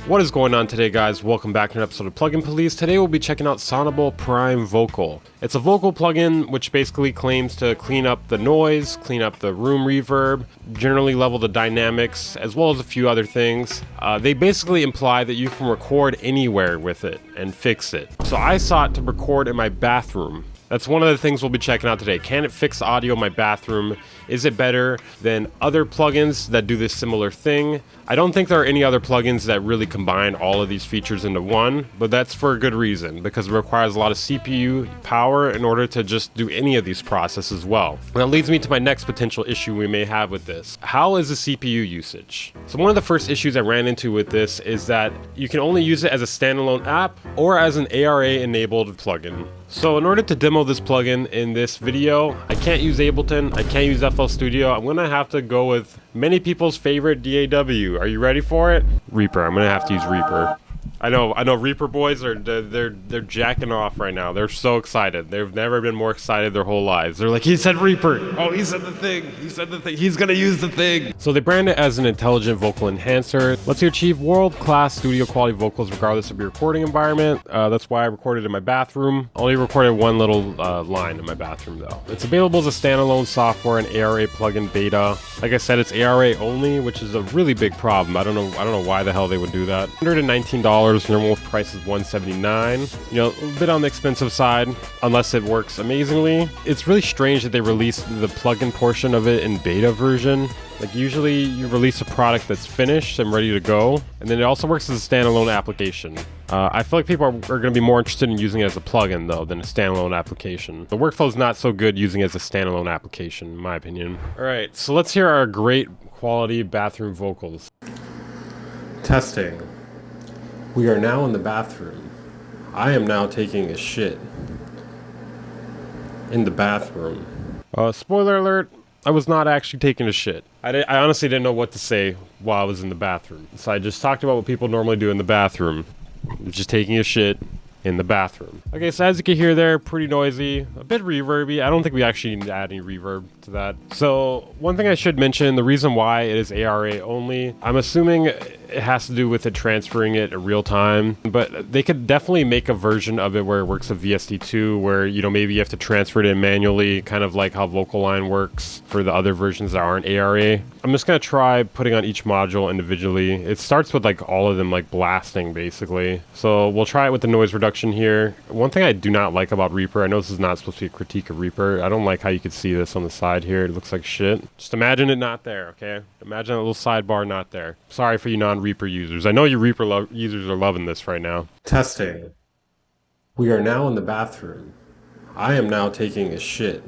What is going on today, guys? Welcome back to an episode of Plugin Police. Today we'll be checking out Sonable Prime Vocal. It's a vocal plugin which basically claims to clean up the noise, clean up the room reverb, generally level the dynamics, as well as a few other things. They basically imply that you can record anywhere with it and fix it. So I sought to record in my bathroom. That's one of the things we'll be checking out today. Can it fix audio in my bathroom? Is it better than other plugins that do this similar thing? I don't think there are any other plugins that really combine all of these features into one, but that's for a good reason, because it requires a lot of CPU power in order to just do any of these processes well. And that leads me to my next potential issue we may have with this. How is the CPU usage? So one of the first issues I ran into with this is that you can only use it as a standalone app or as an ARA-enabled plugin. So in order to demo this plugin in this video, I can't use Ableton, I can't use FL Studio. I'm gonna have to go with many people's favorite DAW. Are you ready for it? Reaper. I'm gonna have to use Reaper. I know Reaper boys are they're jacking off right now. They're so excited. They've never been more excited their whole lives. They're like, he said Reaper. Oh, he said the thing. He said the thing. He's gonna use the thing. So they brand it as an intelligent vocal enhancer. Lets you achieve world-class studio quality vocals regardless of your recording environment. That's why I recorded in my bathroom. Only recorded one little line in my bathroom though. It's available as a standalone software and ARA plugin beta. Like I said, it's ARA only, which is a really big problem. I don't know why the hell they would do that. $119. Normal price is $179. You know, a bit on the expensive side, unless it works amazingly. It's really strange that they released the plugin portion of it in beta version. Like usually you release a product that's finished and ready to go, and then it also works as a standalone application. I feel like people are going to be more interested in using it as a plugin though than a standalone application. The workflow is not so good using it as a standalone application, in my opinion. All right, so let's hear our great quality bathroom vocals. Testing. We are now in the bathroom. I am now taking a shit. In the bathroom. Spoiler alert, I was not actually taking a shit. I honestly didn't know what to say while I was in the bathroom. So I just talked about what people normally do in the bathroom. Just taking a shit in the bathroom. Okay, so as you can hear there, pretty noisy, a bit reverby. I don't think we actually need to add any reverb to that. So one thing I should mention, the reason why it is ARA only, I'm assuming it has to do with it transferring it in real time, but they could definitely make a version of it where it works with VST2, where, you know, maybe you have to transfer it in manually, kind of like how VocalLine works for the other versions that aren't ARA. I'm just gonna try putting on each module individually. It starts with like all of them like blasting basically. So we'll try it with the noise reduction here. One thing I do not like about Reaper, I know this is not supposed to be a critique of Reaper. I don't like how you could see this on the side here. It looks like shit. Just imagine it not there, okay? Imagine a little sidebar not there. Sorry for you non-Reaper users. I know you Reaper users are loving this right now. Testing. We are now in the bathroom. I am now taking a shit.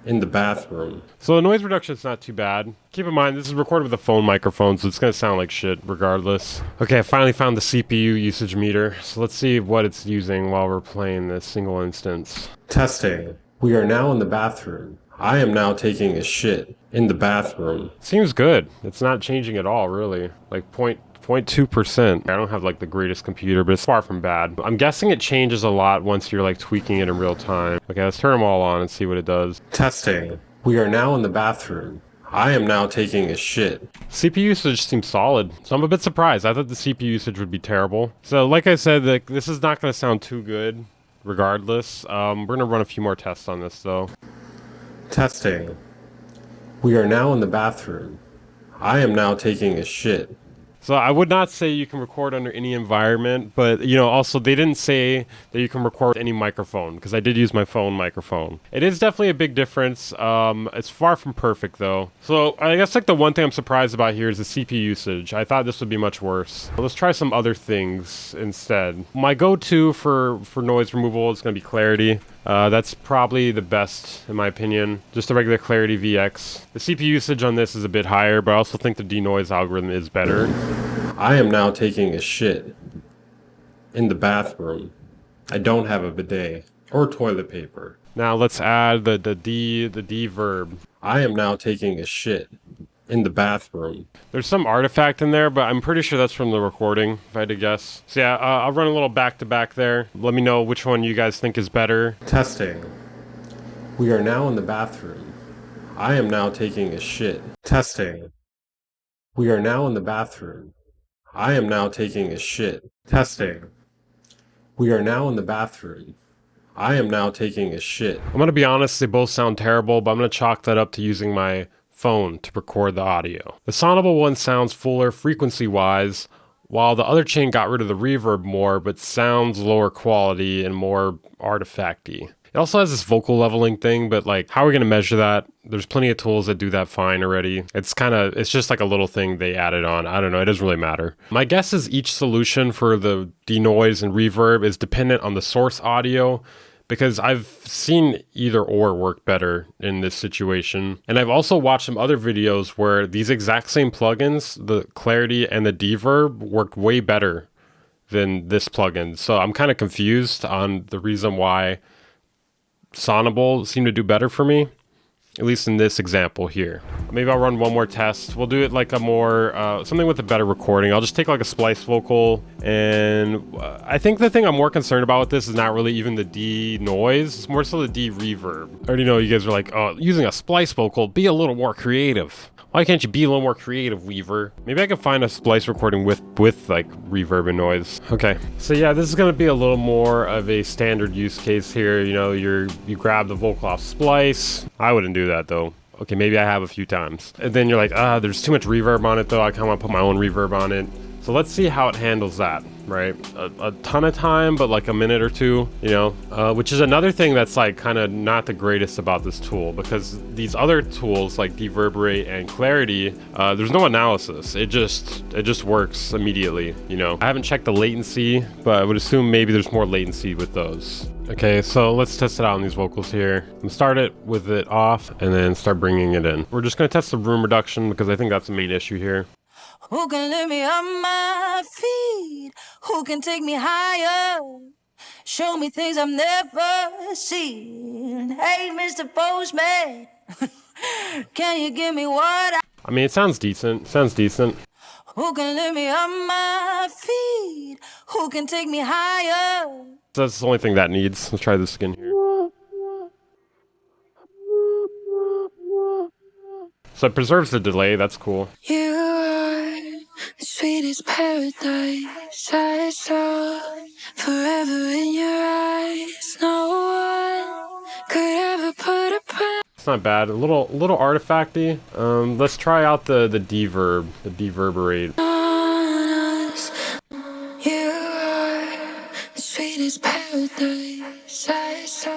In the bathroom. So the noise reduction is not too bad. Keep in mind, this is recorded with a phone microphone, so it's going to sound like shit regardless. Okay, I finally found the CPU usage meter. So let's see what it's using while we're playing this single instance. Testing. We are now in the bathroom. I am now taking a shit. In the bathroom. Seems good. It's not changing at all, really. Like 0.2%. I don't have like the greatest computer, but it's far from bad. I'm guessing it changes a lot once you're like tweaking it in real time. Okay, let's turn them all on and see what it does. Testing. We are now in the bathroom. I am now taking a shit. CPU usage seems solid, so I'm a bit surprised. I thought the CPU usage would be terrible. So like I said, this is not going to sound too good regardless. We're going to run a few more tests on this though. Testing. We are now in the bathroom. I am now taking a shit. So I would not say you can record under any environment, but, you know, also they didn't say that you can record any microphone, because I did use my phone microphone. It is definitely a big difference. It's far from perfect though. So I guess like the one thing I'm surprised about here is the CPU usage. I thought this would be much worse. Let's try some other things instead. My go-to for noise removal is going to be Clarity. That's probably the best in my opinion. Just a regular Clarity VX. The CPU usage on this is a bit higher, but I also think the denoise algorithm is better. I am now taking a shit. In the bathroom. I don't have a bidet. Or toilet paper. Now let's add the D verb. I am now taking a shit. In the bathroom. There's some artifact in there, but I'm pretty sure that's from the recording, if I had to guess. So yeah, I'll run a little back-to-back there. Let me know which one you guys think is better. Testing. We are now in the bathroom. I am now taking a shit. Testing. We are now in the bathroom. I am now taking a shit. Testing. We are now in the bathroom. I am now taking a shit. I'm gonna be honest, they both sound terrible, but I'm gonna chalk that up to using my phone to record the audio. The Sonable one sounds fuller frequency-wise, while the other chain got rid of the reverb more, but sounds lower quality and more artifacty. It also has this vocal leveling thing, but like, how are we gonna measure that? There's plenty of tools that do that fine already. It's just like a little thing they added on. I don't know, it doesn't really matter. My guess is each solution for the denoise and reverb is dependent on the source audio, because I've seen either or work better in this situation. And I've also watched some other videos where these exact same plugins, the clarity and the deverb, work way better than this plugin. So I'm kind of confused on the reason why Sonable seemed to do better for me, at least in this example here. Maybe I'll run one more test. We'll do it like a more, something with a better recording. I'll just take like a splice vocal, and I think the thing I'm more concerned about with this is not really even the denoise, it's more so the de-reverb. I already know you guys are like, oh, using a splice vocal, be a little more creative. Why can't you be a little more creative, Weaver? Maybe I can find a splice recording with like reverb and noise. Okay, so yeah, this is gonna be a little more of a standard use case here. You know, you grab the vocal off splice. I wouldn't do that though. Okay, maybe I have a few times. And then you're like, there's too much reverb on it though. I kind of want to put my own reverb on it. So let's see how it handles that, right? A ton of time, but like a minute or two, you know, which is another thing that's like kind of not the greatest about this tool, because these other tools like Deverberate and Clarity, there's no analysis. It just works immediately, you know. I haven't checked the latency, but I would assume maybe there's more latency with those. Okay, so let's test it out on these vocals here. I'm gonna start it with it off and then start bringing it in. We're just gonna test the room reduction because I think that's the main issue here. Who can lift me up my feet? Who can take me higher? Show me things I've never seen. Hey, Mr. Postman, can you give me what I mean, it sounds decent. Sounds decent. Who can lift me up my feet? Who can take me higher? So that's the only thing that needs. Let's try this again here. So it preserves the delay. That's cool. You are the sweetest paradise I saw. Forever in your eyes. No one could ever put a price. It's not bad. A little artifacty. Let's try out the deverb, the Deverberate. You are the sweetest paradise I saw.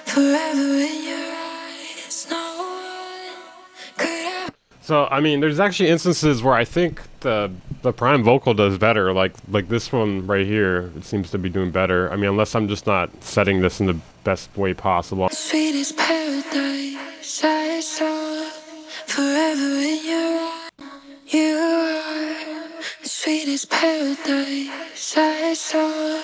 Forever in your eyes. No one could ever. So I mean, there's actually instances where I think the prime vocal does better. Like this one right here, it seems to be doing better. I mean, unless I'm just not setting this in the best way possible. Sweetest paradise I saw. Forever in your eyes. You are the sweetest paradise I saw.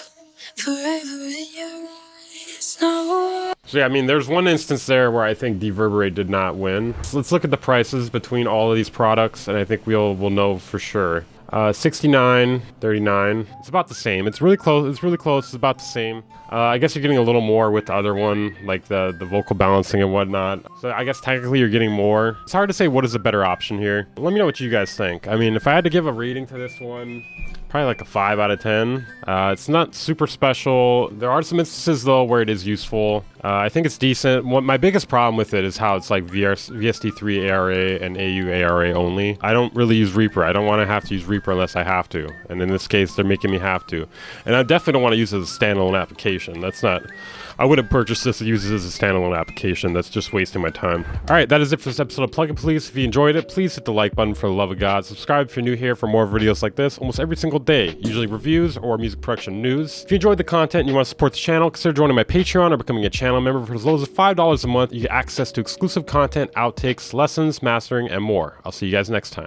Forever in your eyes. No. So yeah, I mean, there's one instance there where I think Deverberate did not win. So let's look at the prices between all of these products, and I think we'll know for sure. 69, 39. It's about the same. It's really close. It's about the same. I guess you're getting a little more with the other one, like the vocal balancing and whatnot. So I guess technically you're getting more. It's hard to say what is a better option here. Let me know what you guys think. I mean, if I had to give a rating to this one, probably like a 5 out of 10. It's not super special. There are some instances though where it is useful. I think it's decent. My biggest problem with it is how it's like VST3 ARA and AU ARA only. I don't really use Reaper. I don't want to have to use Reaper unless I have to. And in this case, they're making me have to. And I definitely don't want to use it as a standalone application. That's not... I wouldn't purchase this and use it as a standalone application. That's just wasting my time. Alright, that is it for this episode of Plugin Police. If you enjoyed it, please hit the like button for the love of God. Subscribe if you're new here for more videos like this almost every single day, usually reviews or music production news. If you enjoyed the content and you want to support the channel, consider joining my Patreon or becoming a channel member. For as low as $5 a month, you get access to exclusive content, outtakes, lessons, mastering, and more. I'll see you guys next time.